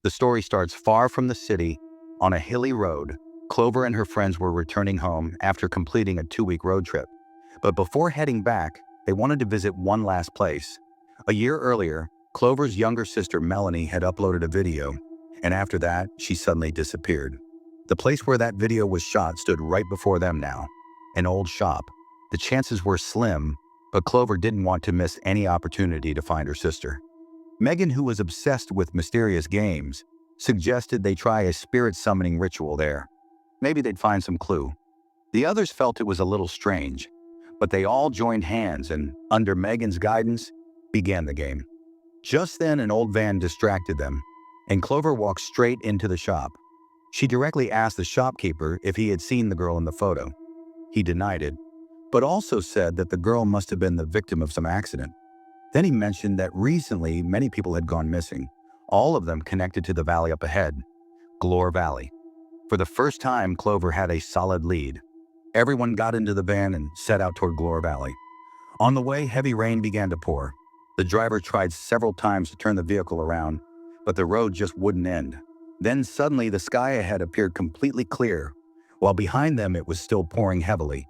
The story starts far from the city, on a hilly road. Clover and her friends were returning home after completing a 2-week road trip. But before heading back, they wanted to visit one last place. A year earlier, Clover's younger sister Melanie had uploaded a video, and after that, she suddenly disappeared. The place where that video was shot stood right before them now, an old shop. The chances were slim, but Clover didn't want to miss any opportunity to find her sister. Megan, who was obsessed with mysterious games, suggested they try a spirit summoning ritual there. Maybe they'd find some clue. The others felt it was a little strange, but they all joined hands and, under Megan's guidance, began the game. Just then, an old van distracted them, and Clover walked straight into the shop. She directly asked the shopkeeper if he had seen the girl in the photo. He denied it, but also said that the girl must have been the victim of some accident. Then he mentioned that recently many people had gone missing, all of them connected to the valley up ahead, Glore Valley. For the first time, Clover had a solid lead. Everyone got into the van and set out toward Glore Valley. On the way, heavy rain began to pour. The driver tried several times to turn the vehicle around, but the road just wouldn't end. Then suddenly the sky ahead appeared completely clear, while behind them it was still pouring heavily,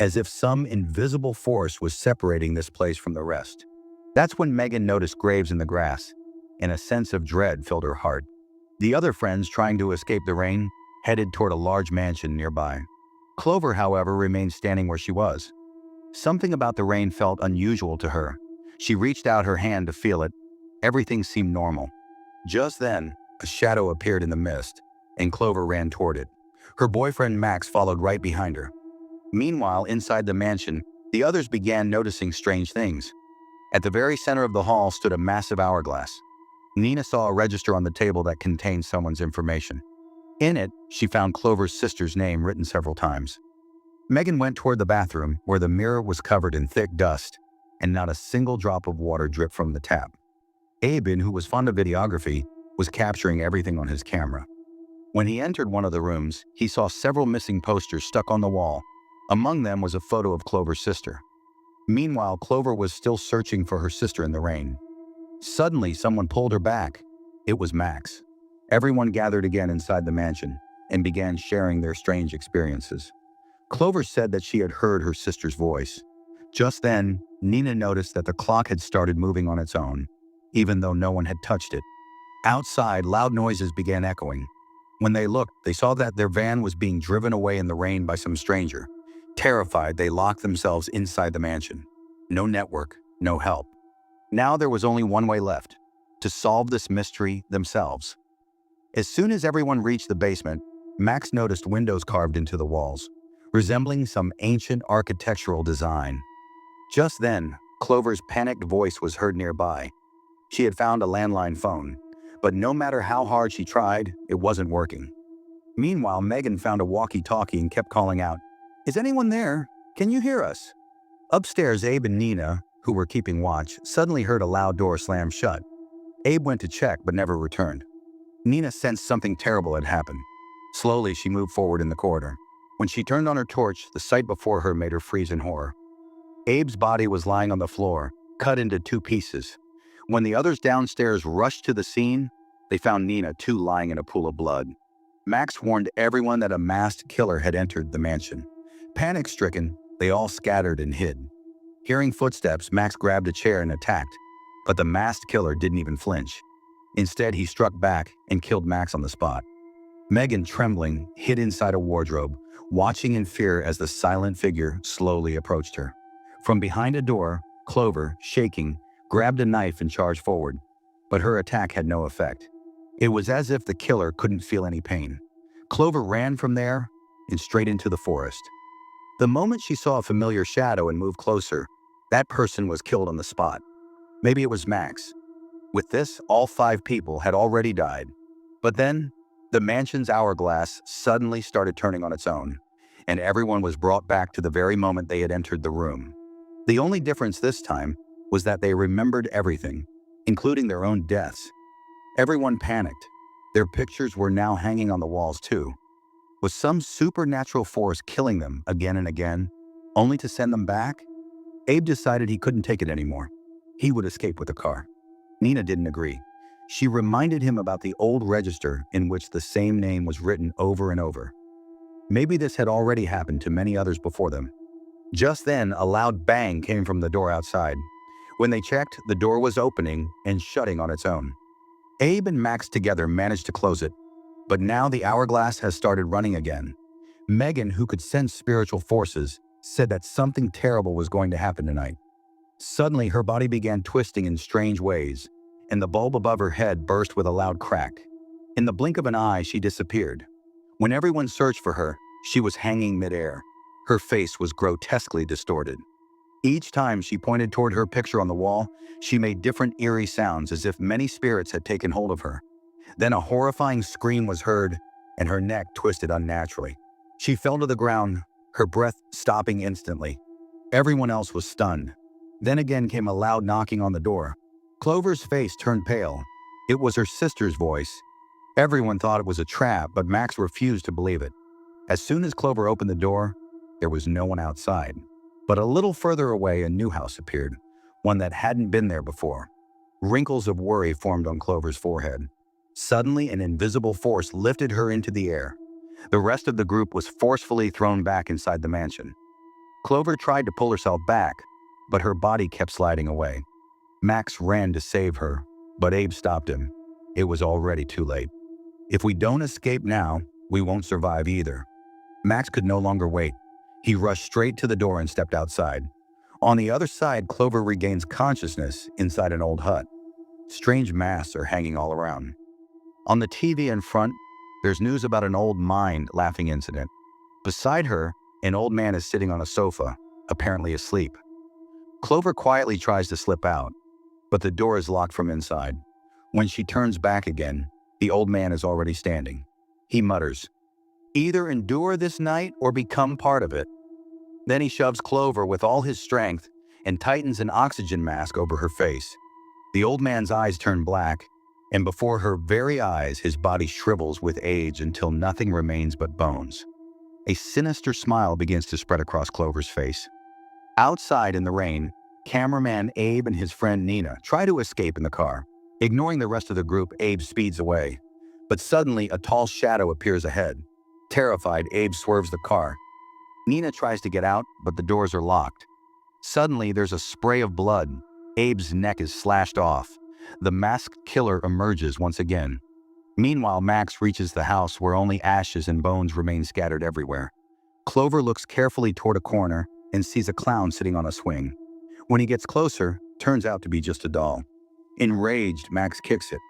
as if some invisible force was separating this place from the rest. That's when Megan noticed graves in the grass, and a sense of dread filled her heart. The other friends, trying to escape the rain, headed toward a large mansion nearby. Clover, however, remained standing where she was. Something about the rain felt unusual to her. She reached out her hand to feel it. Everything seemed normal. Just then, a shadow appeared in the mist, and Clover ran toward it. Her boyfriend Max followed right behind her. Meanwhile, inside the mansion, the others began noticing strange things. At the very center of the hall stood a massive hourglass. Nina saw a register on the table that contained someone's information. In it, she found Clover's sister's name written several times. Megan went toward the bathroom, where the mirror was covered in thick dust, and not a single drop of water dripped from the tap. Aben, who was fond of videography, was capturing everything on his camera. When he entered one of the rooms, he saw several missing posters stuck on the wall. Among them was a photo of Clover's sister. Meanwhile, Clover was still searching for her sister in the rain. Suddenly, someone pulled her back. It was Max. Everyone gathered again inside the mansion and began sharing their strange experiences. Clover said that she had heard her sister's voice. Just then, Nina noticed that the clock had started moving on its own, even though no one had touched it. Outside, loud noises began echoing. When they looked, they saw that their van was being driven away in the rain by some stranger. Terrified, they locked themselves inside the mansion. No network, no help. Now there was only one way left: to solve this mystery themselves. As soon as everyone reached the basement, Max noticed windows carved into the walls, resembling some ancient architectural design. Just then, Clover's panicked voice was heard nearby. She had found a landline phone, but no matter how hard she tried, it wasn't working. Meanwhile, Megan found a walkie-talkie and kept calling out, "Is anyone there? Can you hear us?" Upstairs, Abe and Nina, who were keeping watch, suddenly heard a loud door slam shut. Abe went to check but never returned. Nina sensed something terrible had happened. Slowly, she moved forward in the corridor. When she turned on her torch, the sight before her made her freeze in horror. Abe's body was lying on the floor, cut into 2 pieces. When the others downstairs rushed to the scene, they found Nina too lying in a pool of blood. Max warned everyone that a masked killer had entered the mansion. Panic-stricken, they all scattered and hid. Hearing footsteps, Max grabbed a chair and attacked, but the masked killer didn't even flinch. Instead, he struck back and killed Max on the spot. Megan, trembling, hid inside a wardrobe, watching in fear as the silent figure slowly approached her. From behind a door, Clover, shaking, grabbed a knife and charged forward, but her attack had no effect. It was as if the killer couldn't feel any pain. Clover ran from there and straight into the forest. The moment she saw a familiar shadow and moved closer, that person was killed on the spot. Maybe it was Max. With this, all 5 people had already died. But then, the mansion's hourglass suddenly started turning on its own, and everyone was brought back to the very moment they had entered the room. The only difference this time was that they remembered everything, including their own deaths. Everyone panicked. Their pictures were now hanging on the walls too. Was some supernatural force killing them again and again, only to send them back? Abe decided he couldn't take it anymore. He would escape with the car. Nina didn't agree. She reminded him about the old register in which the same name was written over and over. Maybe this had already happened to many others before them. Just then, a loud bang came from the door outside. When they checked, the door was opening and shutting on its own. Abe and Max together managed to close it, but now the hourglass has started running again. Megan, who could sense spiritual forces, said that something terrible was going to happen tonight. Suddenly, her body began twisting in strange ways, and the bulb above her head burst with a loud crack. In the blink of an eye, she disappeared. When everyone searched for her, she was hanging midair. Her face was grotesquely distorted. Each time she pointed toward her picture on the wall, she made different eerie sounds as if many spirits had taken hold of her. Then a horrifying scream was heard, and her neck twisted unnaturally. She fell to the ground, her breath stopping instantly. Everyone else was stunned. Then again came a loud knocking on the door. Clover's face turned pale. It was her sister's voice. Everyone thought it was a trap, but Max refused to believe it. As soon as Clover opened the door, there was no one outside. But a little further away, a new house appeared, one that hadn't been there before. Wrinkles of worry formed on Clover's forehead. Suddenly, an invisible force lifted her into the air. The rest of the group was forcefully thrown back inside the mansion. Clover tried to pull herself back, but her body kept sliding away. Max ran to save her, but Abe stopped him. It was already too late. If we don't escape now, we won't survive either. Max could no longer wait. He rushed straight to the door and stepped outside. On the other side, Clover regains consciousness inside an old hut. Strange masks are hanging all around. On the TV in front, there's news about an old mind-laughing incident. Beside her, an old man is sitting on a sofa, apparently asleep. Clover quietly tries to slip out, but the door is locked from inside. When she turns back again, the old man is already standing. He mutters, "Either endure this night or become part of it." Then he shoves Clover with all his strength and tightens an oxygen mask over her face. The old man's eyes turn black, and before her very eyes, his body shrivels with age until nothing remains but bones. A sinister smile begins to spread across Clover's face. Outside in the rain, cameraman Abe and his friend Nina try to escape in the car. Ignoring the rest of the group, Abe speeds away. But suddenly, a tall shadow appears ahead. Terrified, Abe swerves the car. Nina tries to get out, but the doors are locked. Suddenly, there's a spray of blood. Abe's neck is slashed off. The masked killer emerges once again. Meanwhile, Max reaches the house where only ashes and bones remain scattered everywhere. Clover looks carefully toward a corner and sees a clown sitting on a swing. When he gets closer, turns out to be just a doll. Enraged, Max kicks it.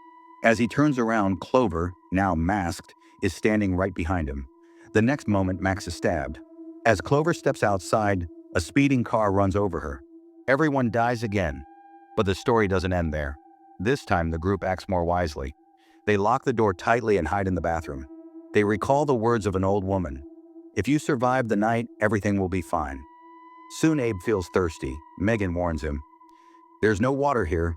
As he turns around, Clover, now masked, is standing right behind him. The next moment, Max is stabbed. As Clover steps outside, a speeding car runs over her. Everyone dies again. But the story doesn't end there. This time, the group acts more wisely. They lock the door tightly and hide in the bathroom. They recall the words of an old woman. "If you survive the night, everything will be fine." Soon Abe feels thirsty. Megan warns him. There's no water here.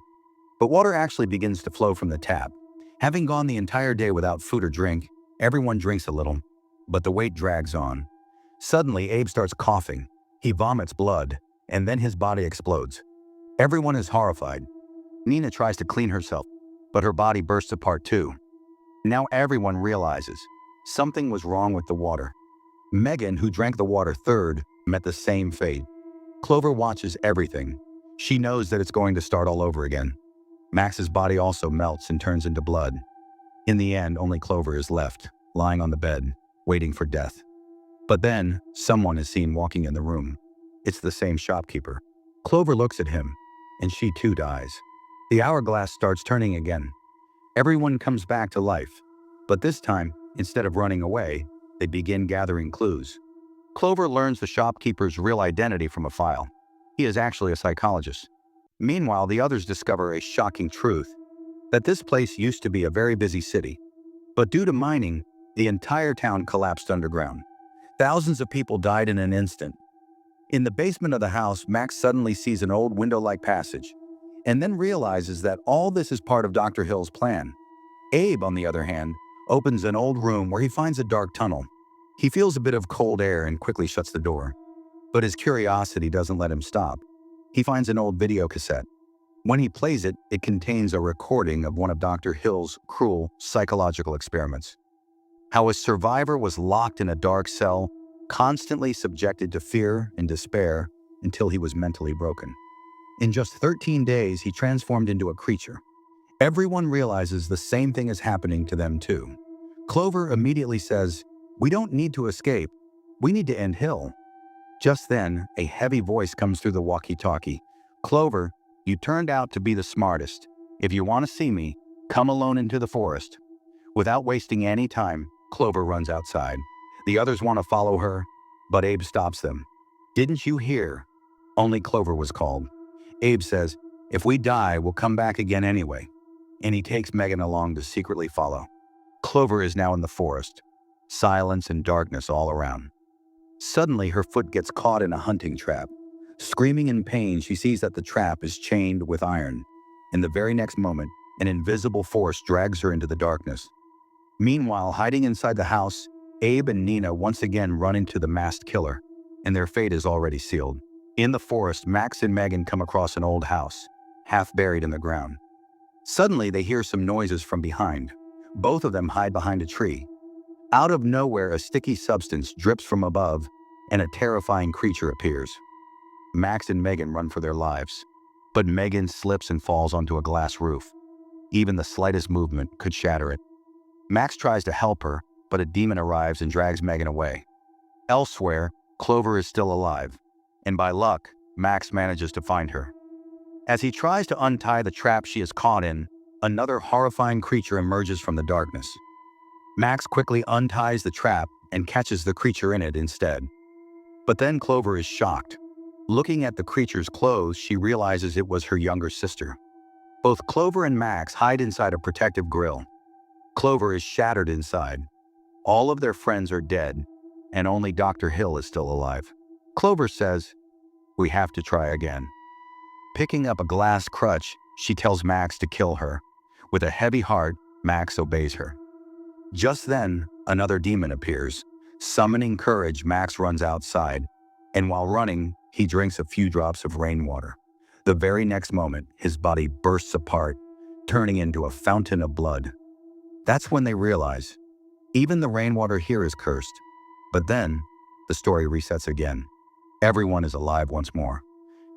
But water actually begins to flow from the tap. Having gone the entire day without food or drink, everyone drinks a little. But the wait drags on. Suddenly, Abe starts coughing. He vomits blood, and then his body explodes. Everyone is horrified. Nina tries to clean herself, but her body bursts apart too. Now everyone realizes something was wrong with the water. Megan, who drank the water third, met the same fate. Clover watches everything. She knows that it's going to start all over again. Max's body also melts and turns into blood. In the end, only Clover is left, lying on the bed, waiting for death. But then, someone is seen walking in the room. It's the same shopkeeper. Clover looks at him, and she too dies. The hourglass starts turning again. Everyone comes back to life. But this time, instead of running away, they begin gathering clues. Clover learns the shopkeeper's real identity from a file. He is actually a psychologist. Meanwhile, the others discover a shocking truth, that this place used to be a very busy city. But due to mining, the entire town collapsed underground. Thousands of people died in an instant. In the basement of the house, Max suddenly sees an old window-like passage, and then realizes that all this is part of Dr. Hill's plan. Abe, on the other hand, opens an old room where he finds a dark tunnel. He feels a bit of cold air and quickly shuts the door. But his curiosity doesn't let him stop. He finds an old video cassette. When he plays it, it contains a recording of one of Dr. Hill's cruel psychological experiments. How a survivor was locked in a dark cell, constantly subjected to fear and despair until he was mentally broken. In just 13 days, he transformed into a creature. Everyone realizes the same thing is happening to them too. Clover immediately says, "We don't need to escape. We need to end Hill." Just then, a heavy voice comes through the walkie-talkie. "Clover, you turned out to be the smartest. If you want to see me, come alone into the forest." Without wasting any time, Clover runs outside. The others want to follow her, but Abe stops them. "Didn't you hear? Only Clover was called." Abe says, "If we die, we'll come back again anyway." And he takes Megan along to secretly follow. Clover is now in the forest. Silence and darkness all around. Suddenly, her foot gets caught in a hunting trap. Screaming in pain, she sees that the trap is chained with iron. In the very next moment, an invisible force drags her into the darkness. Meanwhile, hiding inside the house, Abe and Nina once again run into the masked killer, and their fate is already sealed. In the forest, Max and Megan come across an old house, half buried in the ground. Suddenly, they hear some noises from behind. Both of them hide behind a tree. Out of nowhere, a sticky substance drips from above, and a terrifying creature appears. Max and Megan run for their lives, but Megan slips and falls onto a glass roof. Even the slightest movement could shatter it. Max tries to help her, but a demon arrives and drags Megan away. Elsewhere, Clover is still alive, and by luck, Max manages to find her. As he tries to untie the trap she is caught in, another horrifying creature emerges from the darkness. Max quickly unties the trap and catches the creature in it instead. But then Clover is shocked. Looking at the creature's clothes, she realizes it was her younger sister. Both Clover and Max hide inside a protective grill. Clover is shattered inside. All of their friends are dead, and only Dr. Hill is still alive. Clover says, "We have to try again." Picking up a glass crutch, she tells Max to kill her. With a heavy heart, Max obeys her. Just then, another demon appears. Summoning courage, Max runs outside, and while running, he drinks a few drops of rainwater. The very next moment, his body bursts apart, turning into a fountain of blood. That's when they realize, even the rainwater here is cursed. But then, the story resets again. Everyone is alive once more.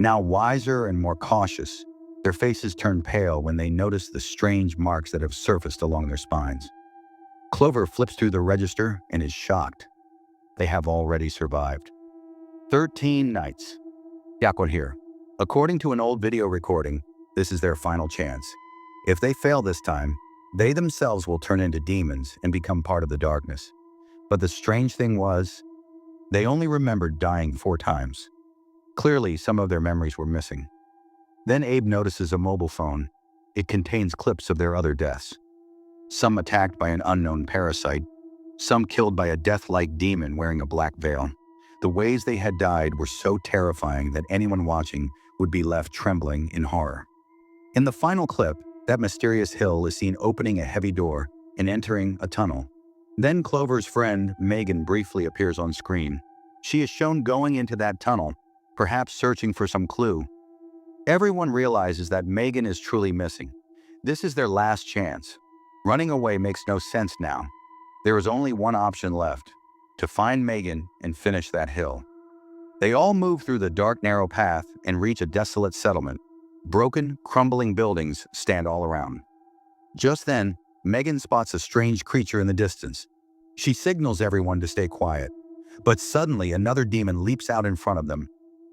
Now wiser and more cautious, their faces turn pale when they notice the strange marks that have surfaced along their spines. Clover flips through the register and is shocked. They have already survived 13 nights. Yakon here. According to an old video recording, this is their final chance. If they fail this time, they themselves will turn into demons and become part of the darkness. But the strange thing was, they only remembered dying 4 times. Clearly, some of their memories were missing. Then Abe notices a mobile phone. It contains clips of their other deaths. Some attacked by an unknown parasite, some killed by a death-like demon wearing a black veil. The ways they had died were so terrifying that anyone watching would be left trembling in horror. In the final clip, that mysterious Hill is seen opening a heavy door and entering a tunnel. Then Clover's friend, Megan, briefly appears on screen. She is shown going into that tunnel, perhaps searching for some clue. Everyone realizes that Megan is truly missing. This is their last chance. Running away makes no sense now. There is only one option left: to find Megan and finish that hill. They all move through the dark, narrow path and reach a desolate settlement. Broken, crumbling buildings stand all around. Just then, Megan spots a strange creature in the distance. She signals everyone to stay quiet. But suddenly, another demon leaps out in front of them.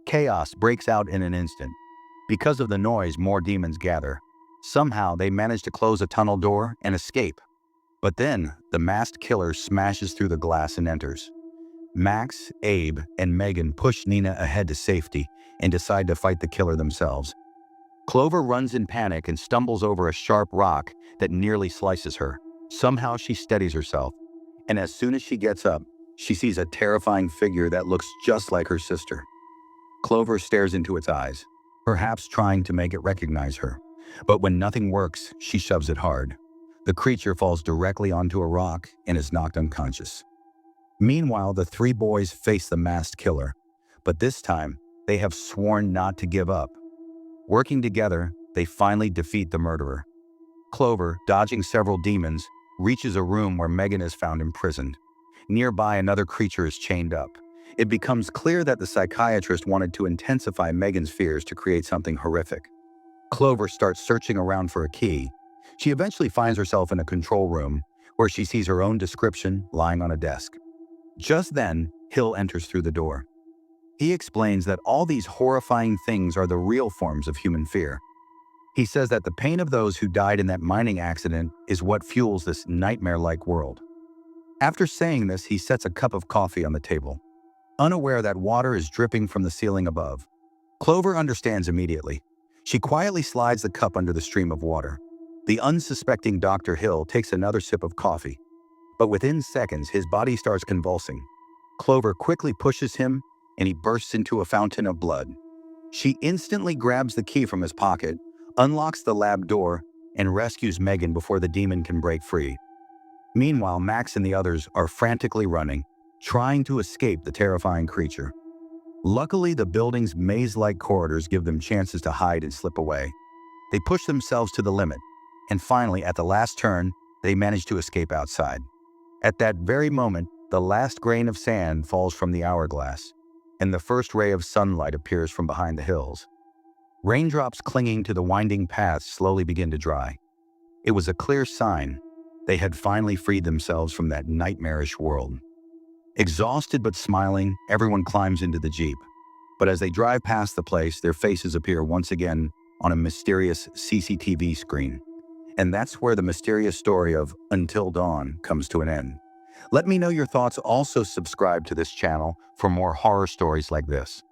Chaos breaks out in an instant. Because of the noise, more demons gather. Somehow, they manage to close a tunnel door and escape. But then, the masked killer smashes through the glass and enters. Max, Abe, and Megan push Nina ahead to safety and decide to fight the killer themselves. Clover runs in panic and stumbles over a sharp rock that nearly slices her. Somehow she steadies herself, and as soon as she gets up, she sees a terrifying figure that looks just like her sister. Clover stares into its eyes, perhaps trying to make it recognize her. But when nothing works, she shoves it hard. The creature falls directly onto a rock and is knocked unconscious. Meanwhile, the 3 boys face the masked killer, but this time, they have sworn not to give up. Working together, They finally defeat the murderer. Clover, dodging several demons, reaches a room where Megan is found imprisoned. Nearby, another creature is chained up. It becomes clear that the psychiatrist wanted to intensify Megan's fears to create something horrific. Clover starts searching around for a key. She eventually finds herself in a control room where she sees her own description lying on a desk. Just then, Hill enters through the door. He explains that all these horrifying things are the real forms of human fear. He says that the pain of those who died in that mining accident is what fuels this nightmare-like world. After saying this, he sets a cup of coffee on the table, unaware that water is dripping from the ceiling above. Clover understands immediately. She quietly slides the cup under the stream of water. The unsuspecting Dr. Hill takes another sip of coffee, but within seconds, his body starts convulsing. Clover quickly pushes him, and he bursts into a fountain of blood. She instantly grabs the key from his pocket, unlocks the lab door, and rescues Megan before the demon can break free. Meanwhile, Max and the others are frantically running, trying to escape the terrifying creature. Luckily, the building's maze-like corridors give them chances to hide and slip away. They push themselves to the limit, and finally, at the last turn, they manage to escape outside. At that very moment, the last grain of sand falls from the hourglass, and the first ray of sunlight appears from behind the hills. Raindrops clinging to the winding paths slowly begin to dry. It was a clear sign they had finally freed themselves from that nightmarish world. Exhausted but smiling, everyone climbs into the Jeep. But as they drive past the place, their faces appear once again on a mysterious CCTV screen. And that's where the mysterious story of Until Dawn comes to an end. Let me know your thoughts. Also subscribe to this channel for more horror stories like this.